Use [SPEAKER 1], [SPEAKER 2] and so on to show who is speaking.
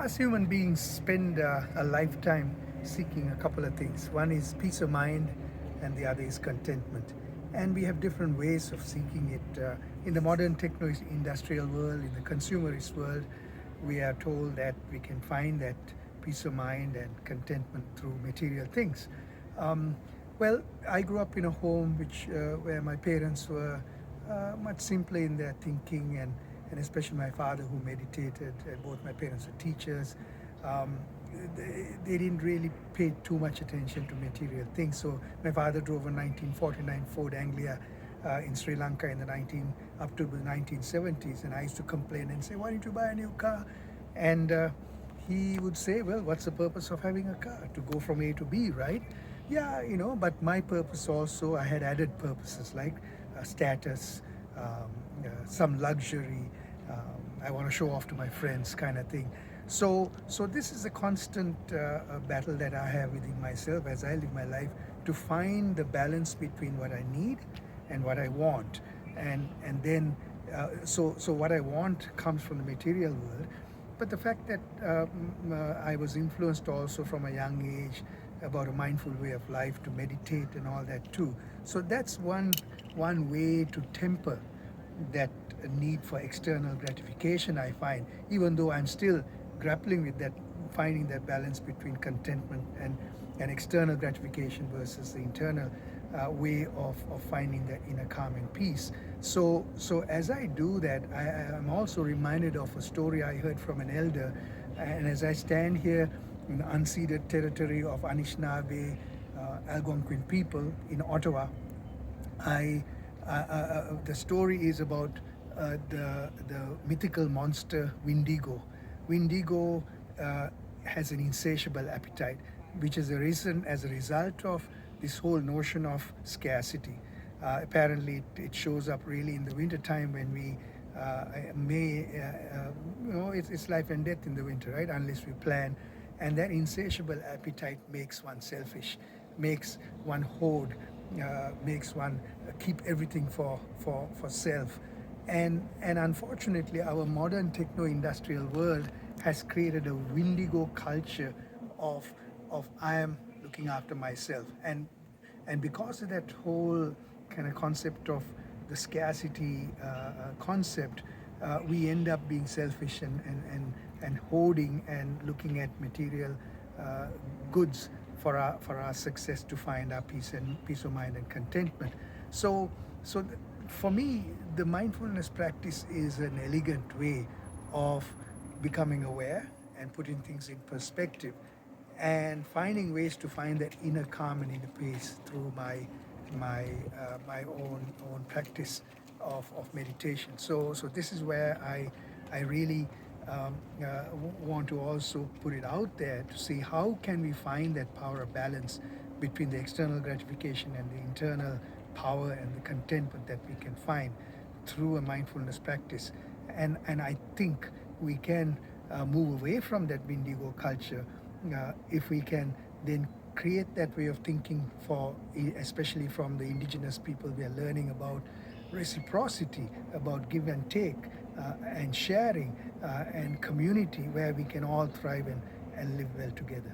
[SPEAKER 1] Us human beings spend a lifetime seeking a couple of things. One is peace of mind, and the other is contentment. And we have different ways of seeking it. In the modern techno-industrial world, in the consumerist world, we are told that we can find that peace of mind and contentment through material things. Um, well, I grew up in a home where my parents were much simpler in their thinking, and especially my father, who meditated. Both my parents were teachers. Um, they didn't really pay too much attention to material things. So my father drove a 1949 Ford Anglia in Sri Lanka in the 19 up to the 1970s, and I used to complain and say, "Why don't you buy a new car?" And he would say, "Well, what's the purpose of having a car? To go from A to B, right?" Yeah, but my purpose also, I had added purposes like status, some luxury. I want to show off to my friends, kind of thing. So this is a constant battle that I have within myself as I live my life, to find the balance between what I need and what I want, and then so what I want comes from the material world, but the fact that I was influenced also from a young age about a mindful way of life, to meditate and all that too. So that's one way to temper that need for external gratification, I find, even though I'm still grappling with that, finding that balance between contentment and external gratification versus the internal way of finding that inner calm and peace. So as I do that, I'm also reminded of a story I heard from an elder, and as I stand here in the unceded territory of Annishnabe, Algonquin people in Ottawa, I the story is about the mythical monster Windigo. Windigo has an insatiable appetite, which is arisen as a result of this whole notion of scarcity. Apparently, it shows up really in the winter time, when we it's life and death in the winter, right? Unless we plan. And that insatiable appetite makes one selfish, makes one hoard, makes one keep everything for self. And unfortunately, our modern techno-industrial world has created a Windigo culture of I am looking after myself, and because of that whole kind of concept of the scarcity concept, we end up being selfish and hoarding and looking at material goods for our success, to find our peace of mind and contentment. So for me, the mindfulness practice is an elegant way of becoming aware and putting things in perspective, and finding ways to find that inner calm and inner peace through my own practice of meditation. So this is where I really want to also put it out there, to see how can we find that power of balance between the external gratification and the internal power and the contentment that we can find through a mindfulness practice. And I think we can move away from that Windigo culture if we can then create that way of thinking, especially from the indigenous people. We are learning about reciprocity, about give and take, and sharing, and community, where we can all thrive and live well together.